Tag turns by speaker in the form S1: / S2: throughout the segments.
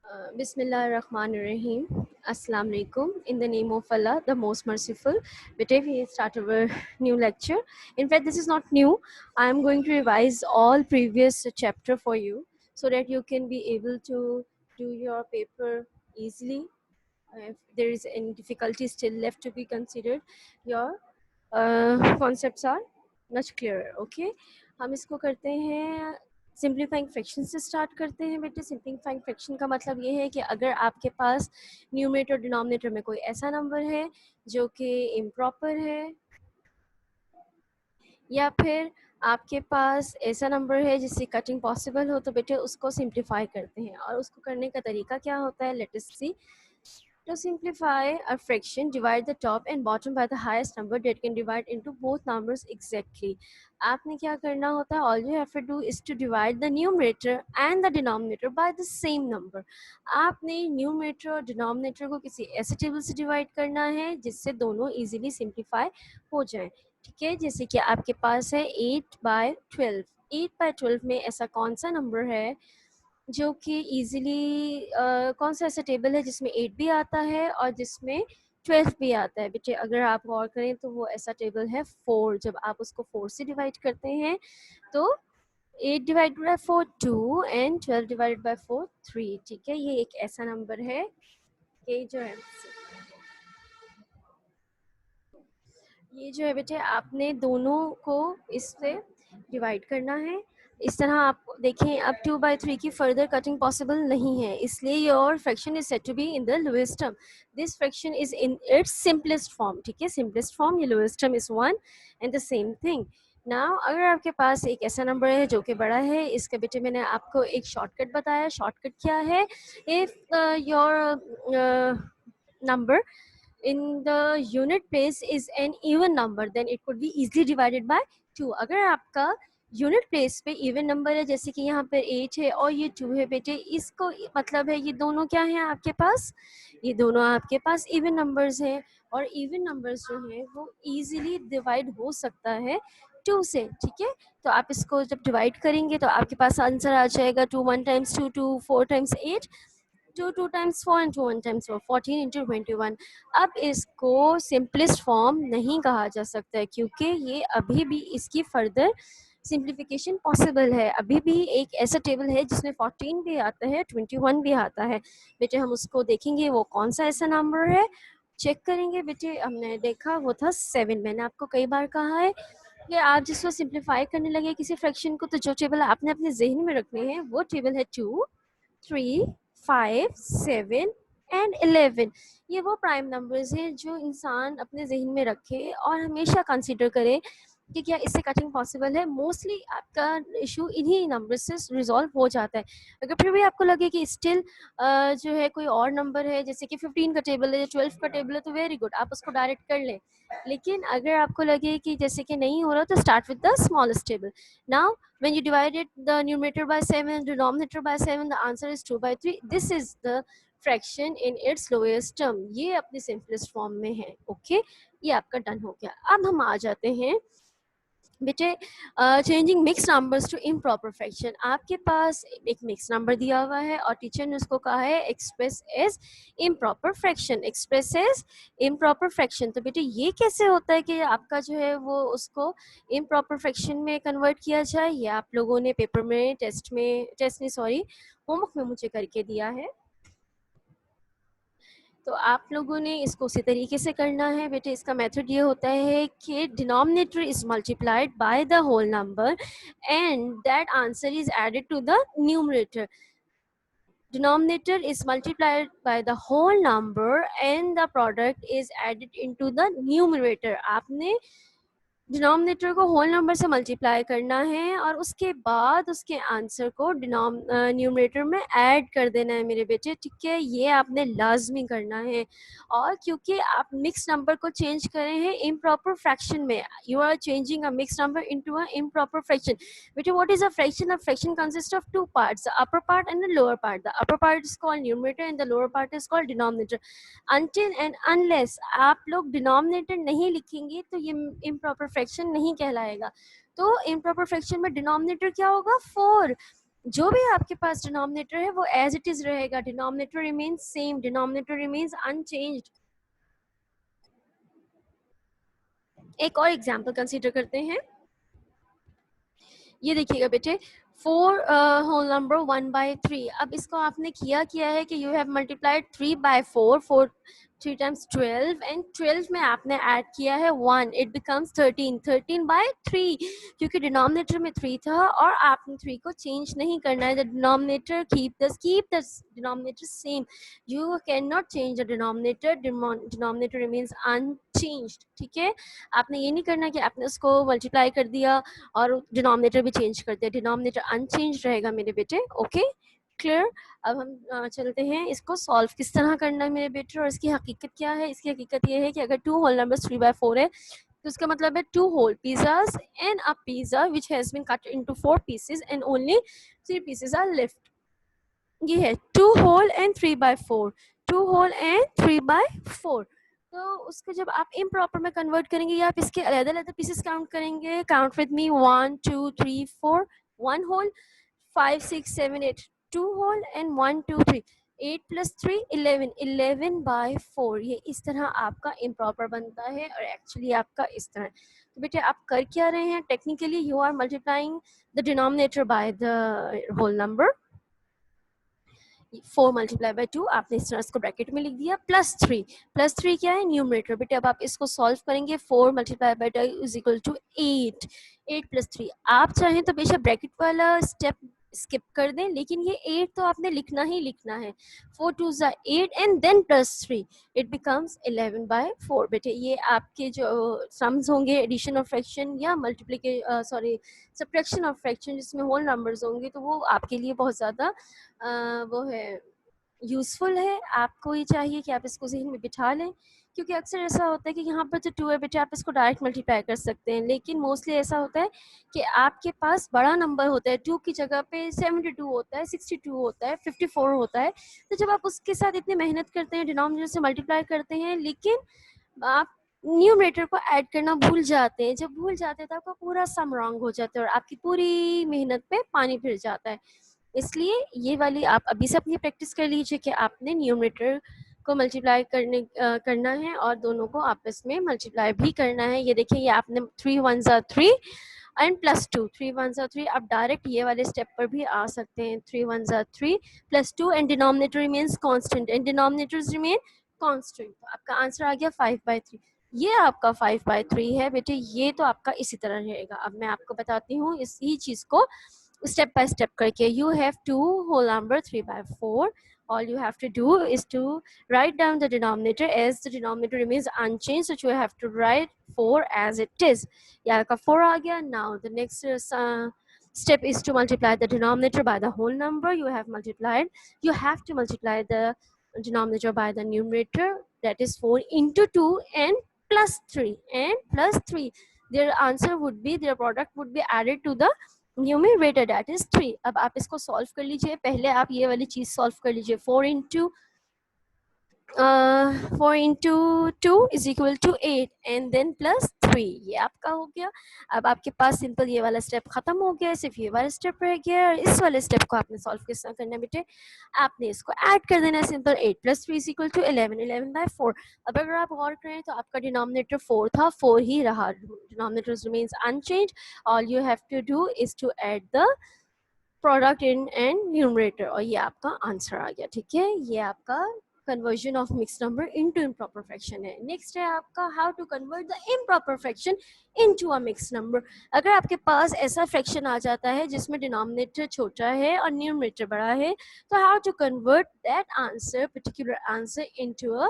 S1: Bismillahirrahmanirrahim. Assalamu alaikum. In the name of Allah, the most merciful. Today we start our new lecture. In fact, this is not new. I am going to revise all previous chapter for you so that you can be able to do your paper easily. If there is any difficulty still left to be considered, your concepts are much clearer. Okay, हम इसको करते हैं simplifying fraction से start करते हैं बेटे। Simplifying fraction का मतलब ये है कि अगर आपके पास न्यूमरेटर और डिनोमिनेटर में कोई ऐसा नंबर है जो कि इम्प्रॉपर है, या फिर आपके पास ऐसा नंबर है जिससे कटिंग पॉसिबल हो, तो बेटे उसको सिंप्लीफाई करते हैं। और उसको करने का तरीका क्या होता है, let us see. To simplify a fraction, divide the top and bottom by the highest number that can divide into both numbers exactly. आपने क्या करना होता है, all you have to do is to divide the numerator and the denominator by the same number. आपने numerator और denominator को किसी ऐसे टेबल से डिवाइड करना है जिससे दोनों easily simplify हो जाएं। ठीक है, जैसे कि आपके पास है 8/12। 8/12 में ऐसा कौन सा नंबर है जो कि इजीली कौन सा ऐसा टेबल है जिसमें 8 भी आता है और जिसमें 12 भी आता है। बेटे अगर आप गौर करें तो वो ऐसा टेबल है 4। जब आप उसको 4 से डिवाइड करते हैं तो 8 divided by 4 2 and 12 divided by 4 3। ठीक है, ये एक ऐसा नंबर है कि जो है ये जो है बेटे आपने दोनों को इससे डिवाइड करना है। इस तरह आप देखें, अब 2/3 की फर्दर कटिंग पॉसिबल नहीं है, इसलिए your fraction is said to be in the lowest term. This fraction is in its simplest form. ठीक है, सिंपलेस्ट फॉर्म, ये lowest term is 1 and the same thing. Now अगर आपके पास एक ऐसा नंबर है जो कि बड़ा है, इसका बेटे मैंने आपको एक शॉर्टकट बताया। शॉर्टकट क्या है, if your number in the unit place is an even number, then it could be easily divided by 2. अगर आपका यूनिट प्लेस पे इवन नंबर है, जैसे कि यहाँ पर 8 है और ये 2 है बेटे, इसको मतलब है ये दोनों क्या हैं आपके पास, ये दोनों आपके पास इवन नंबर्स हैं। और इवन नंबर्स जो हैं वो इजीली डिवाइड हो सकता है 2 से। ठीक है, तो आप इसको जब डिवाइड करेंगे तो आपके पास आंसर आ जाएगा 2 1 times 2 2 4 times 8 2 2 times 4 and 2 1 times 4 14 into 21। अब इसको सिंपलेस्ट फॉर्म नहीं कहा जा सकता है क्योंकि ये अभी भी इसकी फर्दर सिंप्लीफिकेशन पॉसिबल है। अभी भी एक ऐसा टेबल है जिसमें 14 भी आता है, 21 भी आता है। बेटे हम उसको देखेंगे वो कौन सा ऐसा नंबर है, चेक करेंगे। बेटे हमने देखा वो था 7। मैंने आपको कई बार कहा है कि आप जिसको सिंप्लीफाई करने लगे किसी फ्रैक्शन को, तो जो टेबल आपने अपने जहन में रखने हैं वो टेबल है 2 3 5 7 एंड 11। ये वो प्राइम नंबर्स हैं जो इंसान अपने जहन में रखे और हमेशा कंसीडर करे कि क्या इससे कटिंग पॉसिबल है। मोस्टली आपका इशू इन्हीं नंबर से रिजॉल्व हो जाता है। अगर फिर भी आपको लगे कि स्टिल जो है कोई और नंबर है, जैसे कि 15 का टेबल है या 12 का टेबल है, तो वेरी गुड, आप उसको डायरेक्ट कर लें। लेकिन अगर आपको लगे कि जैसे कि नहीं हो रहा, तो start with the smallest table. Now when you divided the numerator by 7, denominator by 7, the answer is 2/3. This is the fraction in its lowest term. ये अपनी simplest form में है। ओके, ये आपका डन हो गया। अब हम आ जाते हैं बेटे changing mix numbers to improper fraction. आपके पास एक मिक्स नंबर दिया हुआ है और टीचर ने उसको कहा है express as improper fraction, express as improper fraction. तो बेटे ये कैसे होता है कि आपका जो है वो उसको इम्प्रॉपर फ्रैक्शन में कन्वर्ट किया जाए, ये आप लोगों ने पेपर में टेस्ट नहीं सॉरी होमवर्क में मुझे करके दिया है। तो आप लोगों ने इसको उसी तरीके से करना है बेटे। इसका मेथड ये होता है कि denominator is multiplied by the whole number and that answer is added to the numerator. Denominator is multiplied by the whole number and the product is added into the numerator. आपने denominator को whole number से multiply करना है और उसके बाद उसके answer को न्यूमरेटर में ऐड कर देना है मेरे बेटे। ठीक है, ये आपने लाजमी करना है। और क्योंकि आप मिक्स नंबर को चेंज कर रहे हैं इम्प्रॉपर फ्रैक्शन में, you are changing a mix number into a improper fraction. बेटे what is a fraction? A fraction consist of two parts, the upper part and the lower part. The upper part is called numerator and the lower part is called denominator. Until and unless आप लोग denominator नहीं लिखेंगे तो ये improper fraction नहीं कहलाएगा। तो improper fraction में डिनोमिनेटर क्या होगा? 4। जो भी आपके पास डिनोमिनेटर है वो एज इट इज रहेगा, denominator remains same, denominator remains unchanged. एक और एग्जांपल कंसीडर करते हैं। ये देखिएगा बेटे, 4 होल नंबर 1/3। अब इसको आपने किया है कि you have multiplied 3 by 4, 4 3 times 12, and 12 में आपने ऐड किया है 1, इट बिकम्स 13, 13/3, क्योंकि डिनोमिनेटर में 3 था और आपने 3 को चेंज नहीं करना है। The denominator keep the denominator same, you can not change the denominator, denominator remains unchanged. ठीक है, आपने ये नहीं करना कि आपने उसको मल्टीप्लाई कर दिया और डिनोमिनेटर भी चेंज कर दिया, डिनोमिनेटर अनचेंज रहेगा मेरे बेटे। Okay, clear. अब हम चलते हैं इसको सॉल्व किस तरह करना है मेरे बेटे, और इसकी हकीकत क्या है। इसकी हकीकत ये है कि अगर 2 होल नंबर्स 3/4 है तो उसका मतलब है 2 whole pizzas and a pizza which has been cut into 4 pieces and only 3 pieces are left। ये है 2 whole and 3/4, 2 whole and 3/4। तो उसको जब आप इम्प्रॉपर में कन्वर्ट करेंगे या आप इसके अलग अलग पीसेस काउंट करेंगे, count with me, 1 2 3 4, 1 whole, 5 6 7 8, 2 whole and 1 2 3, 8 plus 3 11, 11/4। ये इस तरह आपका इम्प्रॉपर बनता है और एक्चुअली आपका इस तरह। तो बेटे आप कर क्या रहे हैं, technically you are multiplying the denominator by the whole number. 4 multiply by 2 आपने इस तरह इसको ब्रैकेट में लिख दिया, +3, +3 क्या है, न्यूमरेटर। बेटे अब आप इसको सॉल्व करेंगे, 4 multiply by 2 is equal to 8, 8 + 3। आप चाहें तो बेशक ब्रैकेट वाला स्टेप स्किप कर दें, लेकिन ये 8 तो आपने लिखना ही लिखना है। 4 2 ज़ा 8 एंड देन +3, इट बिकम्स 11/4। बेटे ये आपके जो सम्स होंगे एडिशन और फ्रैक्शन या मल्टीप्लिके सॉरी सब्ट्रैक्शन और फ्रैक्शन जिसमें होल नंबर्स होंगे, तो वो आपके लिए बहुत ज़्यादा वो है यूज़फुल है। आपको ये चाहिए कि आप इसको ज़हन में बिठा लें, क्योंकि अक्सर ऐसा होता है कि यहाँ पर तो 2 है बेटे, आप इसको डायरेक्ट मल्टीप्लाई कर सकते हैं, लेकिन मोस्टली ऐसा होता है कि आपके पास बड़ा नंबर होता है, 2 की जगह पे 72 होता है, 62 होता है, 54 होता है। तो जब आप उसके साथ इतनी मेहनत करते हैं, डिनोमिनेटर से मल्टीप्लाई करते हैं, लेकिन आप न्यूमरेटर को ऐड करना भूल जाते हैं। जब भूल जाते हैं तो आपका पूरा सम रॉन्ग हो जाता है और आपकी पूरी मेहनत पे पानी फिर जाता है। इसलिए ये वाली आप अभी से अपनी प्रैक्टिस कर लीजिए कि आपने न्यूमरेटर को मल्टीप्लाई करना है और दोनों को आपस में मल्टीप्लाई भी करना है। ये देखिए, ये आपने 3 1 ज़ा 3 एंड +2, 3 1 ज़ा 3। आप डायरेक्ट ये वाले स्टेप पर भी आ सकते हैं, 3 1 ज़ा 3 +2 and denominator remains constant and denominators remain constant. तो आपका आंसर आ गया 5/3। ये आपका 5/3 है बेटे, ये तो आपका इसी तरह रहेगा। अब मैं आपको बताती हूँ इसी चीज़ को step by step करके। You have 2 whole number 3/4. All you have to do is to write down the denominator, as the denominator remains unchanged, so you have to write 4 as it is। ये आपका 4 आ गया। Now the next step is to multiply the denominator by the whole number you have multiplied। You have to multiply the denominator by the numerator, that is 4 into 2 and +3 their answer would be, their product would be added to the numerator, that is 3। अब आप इसको solve कर लीजिए। पहले आप ये वाली चीज सॉल्व कर लीजिए, 4 into 2 is equal to 8 and then +3, ये आपका हो गया। अब आपके पास सिंपल ये वाला स्टेप खत्म हो गया, सिर्फ ये वाला स्टेप रह गया। और इस वाले स्टेप को आपने सॉल्व किस तरह करना है बेटे, आपने इसको ऐड कर देना है। Simple 8 + 3 is equal to 11, 11/4। अब अगर आप गौर करें तो आपका डिनोमिनेटर 4 था, 4 ही रहा, denominator remains unchanged. All you have to do is to add the product in and numerator, और ये आपका आंसर आ गया। ठीक है, ये आपका conversion of mix number into improper fraction है। नेक्स्ट है आपका how to convert the improper fraction into a mix number. अगर आपके पास ऐसा फ्रैक्शन आ जाता है जिसमें डिनोमिनेटर छोटा है और न्यूमरेटर बड़ा है, तो how to convert that answer, particular answer, into a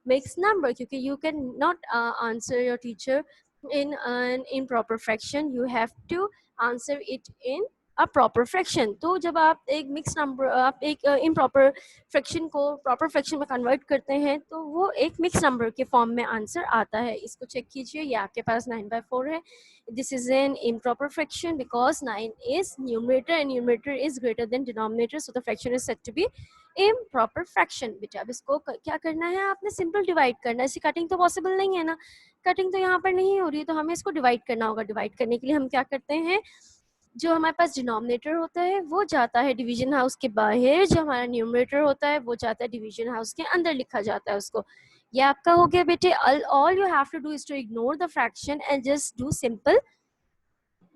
S1: mix number, क्योंकि you can not answer your teacher in an improper fraction, you have to answer it in a proper fraction. तो जब आप एक mix number, आप एक improper fraction को proper fraction में convert करते हैं, तो वो एक मिक्स नंबर के फॉर्म में आंसर आता है। इसको चेक कीजिए, ये आपके पास 9/4 है। This is an improper fraction because 9 is numerator and numerator is greater than denominator, so the fraction is said to be improper fraction. बेटा अब इसको क्या करना है, आपने सिंपल डिवाइड करना है। इसकी कटिंग तो पॉसिबल नहीं है ना, कटिंग तो यहाँ पर नहीं हो रही है, तो हमें इसको डिवाइड करना होगा। डिवाइड करने के लिए हम क्या करते हैं, जो हमारे पास डिनोमिनेटर होता है वो जाता है डिवीजन हाउस के बाहर, जो हमारा न्यूमरेटर होता है वो जाता है डिवीजन हाउस के अंदर, लिखा जाता है उसको। ये आपका हो गया बेटे। All you have to do is to ignore the fraction and just do simple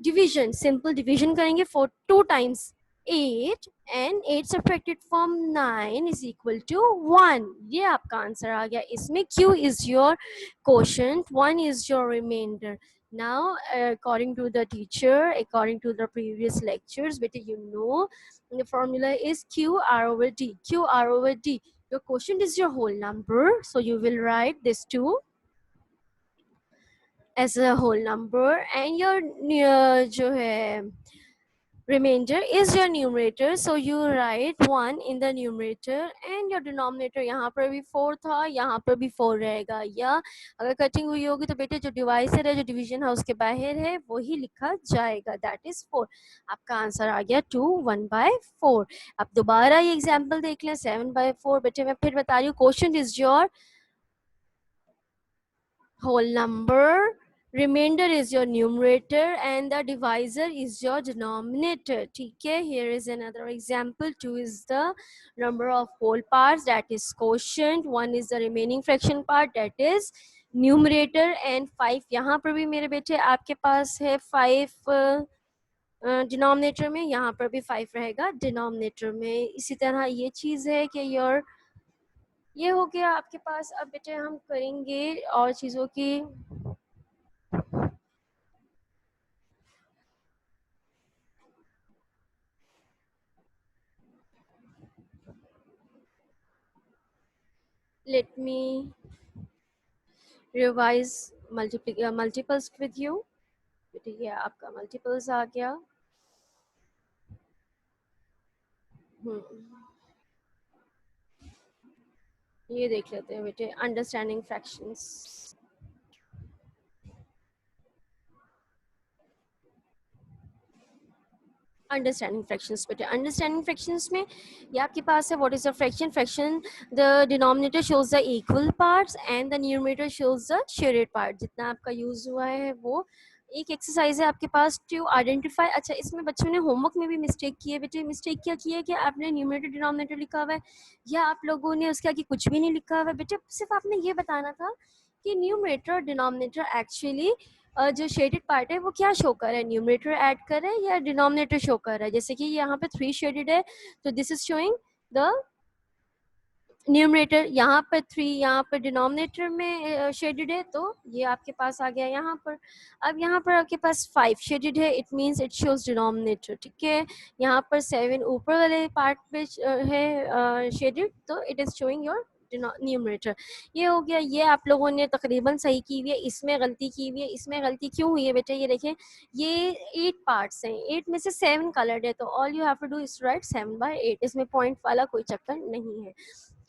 S1: division. Simple division करेंगे for 2 times 8 and 8 subtracted from 9 is equal to 1। ये आपका आंसर आ गया। इसमें q is your quotient, 1 is your remainder. Now according to the teacher, according to the previous lectures, beta, you know the formula is q r over d. Q r over d, your quotient is your whole number, so you will write this 2 as a whole number, and your जो है remainder is your numerator, so you write 1 in the numerator, and your denominator यहाँ पर भी 4 था, यहाँ पर भी 4 रहेगा। या अगर कटिंग हुई होगी तो बेटे जो डिवाइसर है, जो डिवीजन हाउस के बाहर है, वही लिखा जाएगा, दैट इज 4। आपका आंसर आ गया 2 1/4। अब दोबारा ये एग्जाम्पल देख लें 7/4। बेटे मैं फिर बता रही हूँ, question is your whole number, remainder is your numerator, and the divisor is your denominator. ठीक है, here is another example. 2 is the number of whole parts, that is quotient. 1 is the remaining fraction part, that is numerator, and 5 यहाँ पर भी मेरे बेटे आपके पास है 5 denominator में, यहाँ पर भी 5 रहेगा डिनोमिनेटर में। इसी तरह ये चीज़ है कि योर ये हो गया आपके पास। अब बेटे हम करेंगे और चीज़ों की let me revise multiples with you। बेटे ये आपका multiples आ गया। ये देख लेते हैं बेटे, अंडरस्टैंडिंग फ्रैक्शंस। अंडरस्टैंडिंग फ्रैक्शंस बेटे, अंडरस्टैंडिंग फ्रैक्शंस में ये आपके पास है, what is the fraction? Fraction the denominator shows the equal parts and the numerator shows the shaded part. जितना आपका यूज हुआ है वो एक एक्सरसाइज है आपके पास टू आइडेंटिफाई। अच्छा, इसमें बच्चों ने होमवर्क में भी मिस्टेक की है बेटे। मिस्टेक क्या की है कि आपने न्यूमरेटर डिनोमिनेटर लिखा हुआ है, या आप लोगों ने उसके आगे कुछ भी नहीं लिखा हुआ है बेटे। सिर्फ आपने ये बताना था कि न्यूमरेटर और डिनोमिनेटर एक्चुअली जो शेडेड पार्ट है वो क्या शो कर रहा है, न्यूमरेटर ऐड कर रहा है या डिनोमिनेटर शो कर रहा है। जैसे कि यहाँ पे 3 शेडेड है, तो this is showing the numerator, यहाँ पर 3, यहाँ पर डिनोमिनेटर में शेडेड है, तो ये आपके पास आ गया यहाँ पर। अब यहाँ पर आपके पास 5 शेडेड है, it means it shows denominator. ठीक है, यहाँ पर 7 ऊपर वाले पार्ट पे है शेडेड, तो it is showing your numerator. ये हो गया। ये आप लोगों ने तकरीबन सही की हुई है, इसमें गलती की हुई है। इसमें गलती क्यों हुई है बेटा? ये देखें, ये 8 पार्ट्स हैं, 8 में से 7 कलर्ड है, तो all you have to do is write 7/8। इसमें पॉइंट वाला कोई चक्कर नहीं है।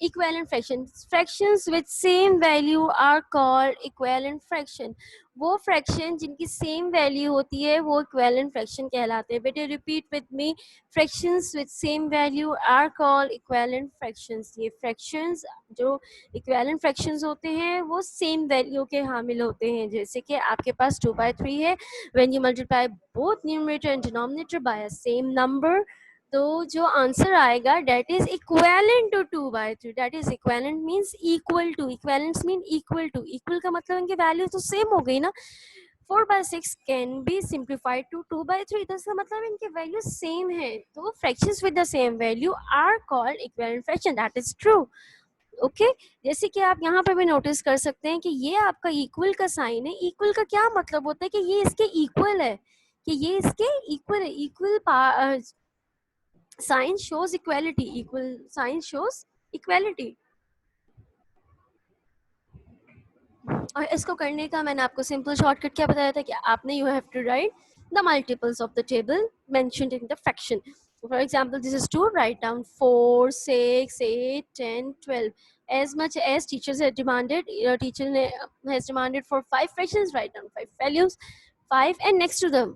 S1: equivalent fractions, fractions with same value are called equivalent fraction। वो फ्रैक्शन जिनकी सेम वैल्यू होती है वो इक्विवेलेंट फ्रैक्शन कहलाते हैं। बेटे repeat with me, fractions with same value are called equivalent fractions. ये फ्रैक्शंस जो इक्विवेलेंट फ्रैक्शंस होते हैं वो सेम वैल्यू के हामिल होते हैं। जैसे कि आपके पास 2/3 है, when you multiply both numerator and denominator by a same number, तो जो आंसर आएगा that is equivalent to 2/3। That is equivalent means equal to, equivalents mean equal to, equal का मतलब इनकी वैल्यू तो सेम हो गई ना। 4/6 कैन बी सिंप्लीफाइड टू 2/3, तो इसका मतलब इनके वैल्यू सेम है, तो fractions with the same value are called equivalent fraction. That is true. Okay, जैसे कि आप यहाँ पे भी नोटिस कर सकते हैं कि ये आपका इक्वल का साइन है। इक्वल का क्या मतलब होता है कि ये इसके इक्वल है, कि ये इसके इक्वल है। Equal sign shows equality, equal sign shows equality। और इसको करने का मैंने आपको सिंपल शॉर्टकट क्या बताया था कि आपने you have to write the multiples of the table mentioned in the fraction. For example this is 2, write down 4 6 8 10 12 as much as teachers have demanded, teacher has demanded for 5 fractions, write down 5 values, 5, and next to them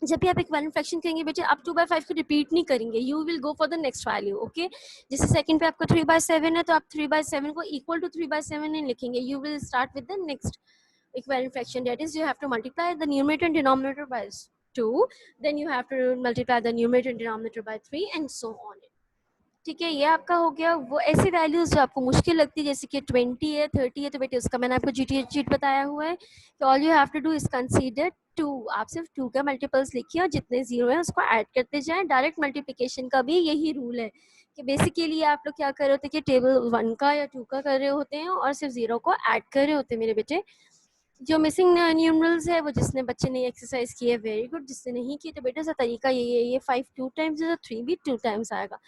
S1: जब भी आप equivalent fraction करेंगे बेटे आप 2/5 को repeat नहीं करेंगे, you will go for the next value. Okay, जैसे सेकंड पे आपका 3/7 है तो आप 3/7 को इक्वल टू 3/7 नहीं लिखेंगे, you will start with the next equivalent fraction, that is you have to multiply the numerator and denominator bye 2, then you have to multiply the numerator and denominator by 3 and so on. ठीक है, ये आपका हो गया। वो ऐसी values जो आपको मुश्किल लगती है जैसे कि 20 है, 30 है, तो बेटे उसका मैंने आपको चीट बताया हुआ है कि all you have to do is consider 2। आप सिर्फ 2 का मल्टीपल्स लिखिए और जितने जीरो है उसको ऐड करते जाएं। डायरेक्ट मल्टीप्लिकेशन का भी यही रूल है कि बेसिकली आप लोग क्या कर रहे होते हैं कि टेबल 1 का या 2 का कर रहे होते हैं और सिर्फ जीरो को ऐड कर रहे होते हैं मेरे बेटे। जो मिसिंग न्यूमरल्स है वो जिसने बच्चे ने एक्सरसाइज की है वेरी गुड, जिसने नहीं की तो बेटा सा तरीका ये 5 2 टाइम्स है तो 3 भी 2 टाइम्स आएगा।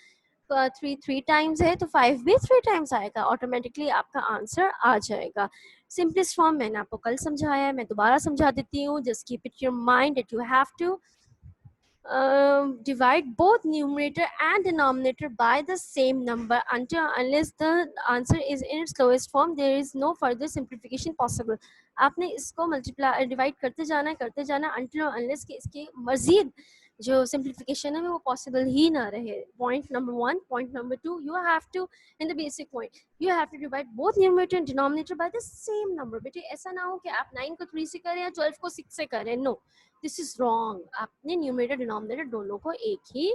S1: तो 3 टाइम्स है तो 5 भी 3 टाइम्स आएगा, ऑटोमेटिकली आपका आंसर आ जाएगा। सिंपलेस्ट फॉर्म मैंने आपको कल समझाया है, मैं दोबारा समझा देती हूँ। Just keep it your mind that you have to divide both numerator and denominator by the same number until unless the answer is in its lowest form there is no further simplification possible। आपने इसको multiply divide करते जाना until unless कि इसके मजीद जो simplification है वो possible ही ना रहे। Point number 1, point number 2, you have to in the basic point you have to divide both numerator and denominator by the same number. बेटे ऐसा ना हो कि आप 9 को 3 से करें या 12 को 6 से करें, नो दिस इज रॉन्ग। आपने न्यूमरेटर डिनोमिनेटर दोनों को एक ही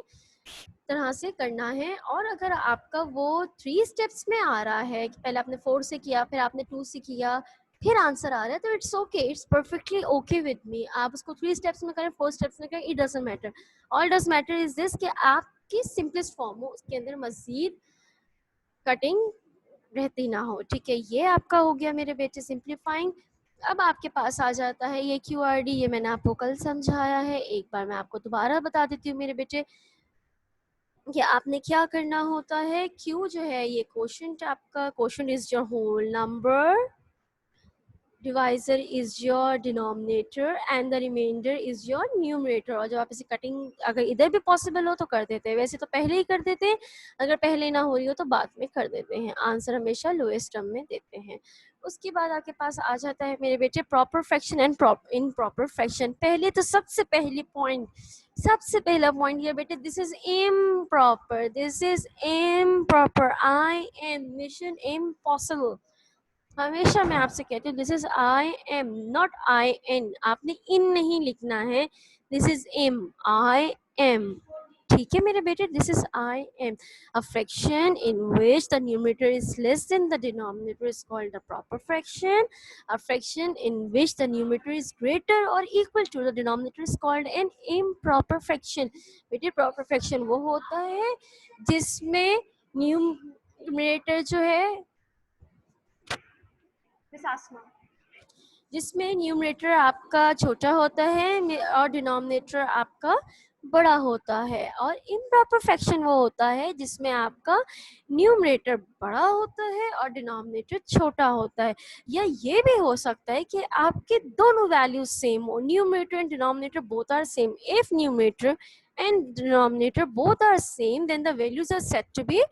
S1: तरह से करना है। और अगर आपका वो 3 स्टेप्स में आ रहा है कि पहले आपने 4 से किया फिर आपने 2 से किया फिर आंसर आ रहा है तो it's okay, it's perfectly okay with me. आप उसको 3 स्टेप्स में करें 4 स्टेप्स में करें, it doesn't matter. All does matter is this कि आपकी सिंपलेस्ट फॉर्म हो, उसके अंदर मजीद कटिंग रहती ना हो। ठीक है, ये आपका हो गया मेरे बेटे सिंप्लीफाइंग। अब आपके पास आ जाता है ये QRD, ये मैंने आपको कल समझाया है, एक बार मैं आपको दोबारा बता देती हूँ मेरे बेटे कि आपने क्या करना होता है। Q जो है ये क्वोशंट, आपका quotient is your whole number, divisor is your denominator and the remainder is your numerator. और जब आप इसे कटिंग अगर इधर भी पॉसिबल हो तो कर देते हैं, वैसे तो पहले ही कर देते हैं, अगर पहले ना हो रही हो तो बाद में कर देते हैं। आंसर हमेशा लोएस्ट टर्म में देते हैं। उसके बाद आपके पास आ जाता है मेरे बेटे proper fraction and improper fraction. पहले तो सबसे पहला पॉइंट ये बेटे, this is improper, this is improper, I am mission impossible. हमेशा मैं आपसे कहती हूँ this is I M not I N, आपने इन नहीं लिखना है, this is M, I M. ठीक है मेरे बेटे, this is I M. A fraction in which the numerator is less than the denominator is called the proper fraction. A fraction in which the numerator is greater or equal to the denominator is called an improper fraction. बेटे proper fraction वो होता है जिसमें numerator जो है जिसमें numerator आपका छोटा होता है और डिनोमिनेटर आपका बड़ा होता है। और इम्प्रॉपर फ्रैक्शन वो होता है जिसमें आपका न्यूमरेटर बड़ा होता है और डिनोमिनेटर छोटा होता है। या ये भी हो सकता है कि आपके दोनों वैल्यूज सेम हो, numerator and denominator both are same. If numerator and denominator both are same then the values are said to be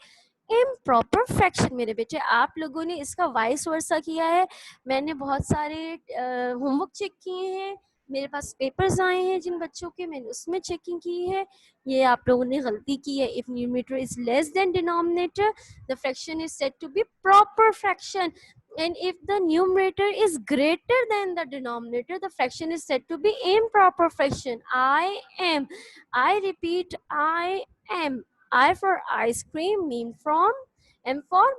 S1: improper fraction. मेरे बेटे आप लोगों ने इसका वाइस वर्सा किया है, मैंने बहुत सारे होमवर्क चेक किए हैं, मेरे पास पेपर्स आए हैं जिन बच्चों के, मैंने उसमें चेकिंग की है। ये आप लोगों ने गलती की है। If numerator is less than denominator the fraction is said to be proper fraction, and if the numerator is greater than the denominator the fraction is said to be improper fraction। I repeat, I am। I for ice cream, M for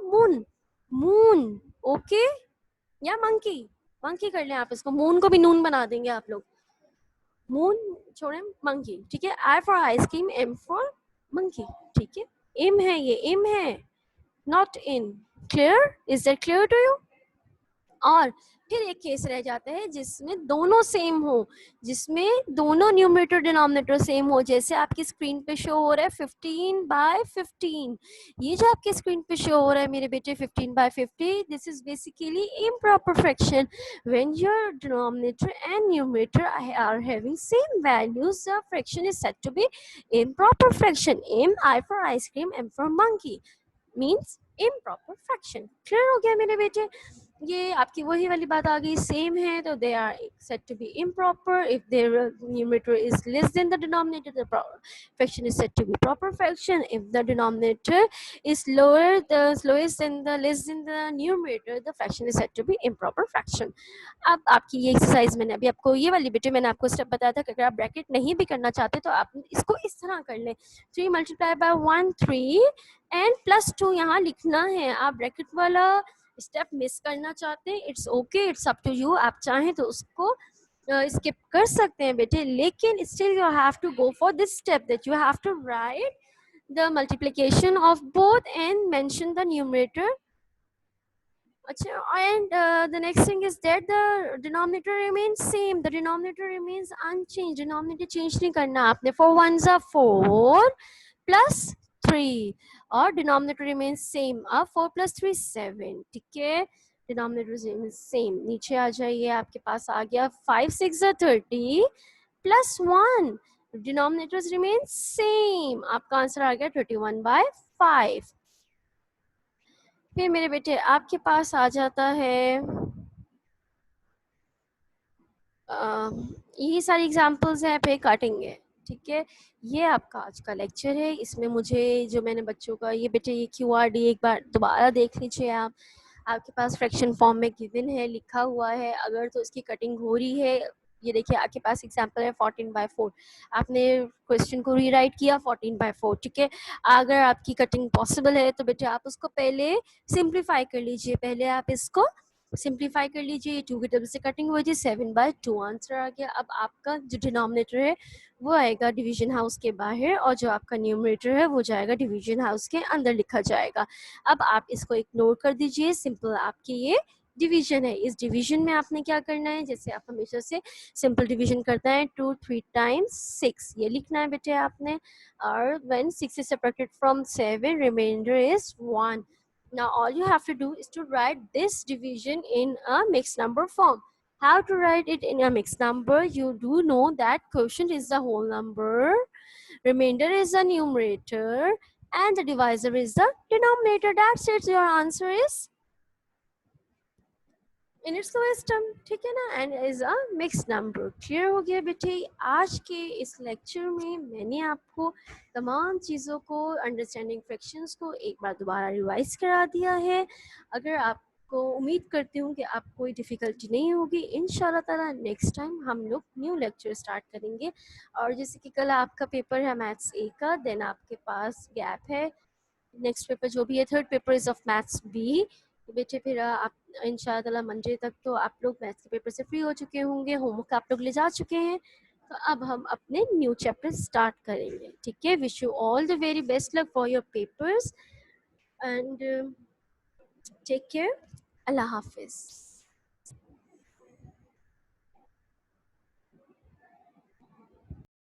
S1: moon, okay? या monkey कर लें आप इसको, moon को भी नून बना देंगे आप लोग, moon छोड़े monkey, ठीक है। I for ice cream, M for monkey, ठीक है। M है, ये M है, not in। Clear? Is that clear to you? और फिर एक केस रह जाता है जिसमें दोनों सेम हो, जिसमें दोनों न्यूमरेटर डिनोमिनेटर सेम हो। जैसे आपकी स्क्रीन पे शो हो रहा है 15/15, ये जो आपके स्क्रीन पे शो हो रहा है मेरे बेटे 15/50, this is basically improper fraction. When your denominator and numerator are having same values the fraction is said to be improper fraction. M, I for ice cream, M for monkey means improper fraction. Clear हो गया मेरे बेटे? ये आपकी वही वाली बात आ गई, सेम है तो they are said to be improper. If their numerator is less than the denominator, the fraction is said to be proper fraction. If the denominator is lower, the lowest than the less than the numerator, the fraction is said to be improper fraction. अब आपकी ये exercise मैंने अभी आपको ये वाली बेटे मैंने आपको स्टेप बताया था कि अगर आप ब्रैकेट नहीं भी करना चाहते तो आप इसको इस तरह कर लें, 3 मल्टीप्लाई बाय 1 3 एंड +2 यहाँ लिखना है। आप ब्रैकेट वाला स्टेप मिस करना चाहते हैं, it's okay, it's up to you, आप चाहें तो उसको स्किप कर सकते हैं बेटे, लेकिन still you have to go for this step that you have to write the multiplication of both and mention the numerator. And the next thing is that the denominator remains same, the denominator remains unchanged, denominator change नहीं करना आपने। 4 ones are 4 plus 3 और denominator remains same, अब 4 plus 3 7, ठीक है, denominator remains same। नीचे आ जाइए, आपके पास आ गया 5 6 are 30 plus 1, denominators remain same, आपका आंसर आ गया 21/5। फिर मेरे बेटे आपके पास आ जाता है यही सारी एग्जांपल्स हैं, फिर काटेंगे, ठीक है। ये आपका आज का लेक्चर है, इसमें मुझे जो मैंने बच्चों का ये बेटे ये QRD एक बार दोबारा देख लीजिए आप, आपके पास फ्रैक्शन फॉर्म में गिवन है, लिखा हुआ है, अगर तो इसकी कटिंग हो रही है, ये देखिए आपके पास एग्जांपल है 14/4, आपने क्वेश्चन को रीराइट किया 14/4, ठीक है। अगर आपकी कटिंग पॉसिबल है तो बेटे आप उसको पहले सिंप्लीफाई कर लीजिए, पहले आप इसको सिंप्लीफाई कर लीजिए, 2 की टेबल से कटिंग हो जाए, 7/2 आंसर आ गया। अब आपका जो डिनोमिनेटर है वो आएगा डिवीजन हाउस के बाहर और जो आपका न्यूमरेटर है वो जाएगा डिवीजन हाउस के अंदर लिखा जाएगा। अब आप इसको इग्नोर कर दीजिए, सिंपल आपकी ये डिवीजन है। इस डिवीजन में आपने क्या करना है, जैसे आप हमेशा से सिंपल डिवीजन करते हैं, 2 3 टाइम्स 6 ये लिखना है बेटे आपने, और when 6 is separated from 7 remainder is 1। Now all you have to do is to write this division in a mixed number form. How to write it in a mixed number? You do know that quotient is the whole number, remainder is the numerator, and the divisor is the denominator. That's it. Your answer is in its lowest term, ठीक है ना, and is a mixed number। Clear हो गया बेटे। आज के इस lecture में मैंने आपको तमाम चीज़ों को, अंडरस्टैंडिंग फ्रैक्शंस को एक बार दोबारा रिवाइज करा दिया है। अगर आपको, उम्मीद करती हूँ कि आपको कोई डिफ़िकल्टी नहीं होगी। इंशाल्लाह ताला नेक्स्ट टाइम हम लोग न्यू लेक्चर स्टार्ट करेंगे, और जैसे कि कल आपका पेपर है मैथ्स ए का, देन आपके पास गैप है, नेक्स्ट पेपर जो भी है third paper is of maths B. बेटे फिर आप इंशाल्लाह मंडे तक तो आप लोग मैथ्स के पेपर से फ्री हो चुके होंगे, होमवर्क आप लोग ले जा चुके हैं, तो अब हम अपने न्यू चैप्टर स्टार्ट करेंगे, ठीक है। Wish you all the very best luck for your papers and take care. अल्लाह हाफिज़।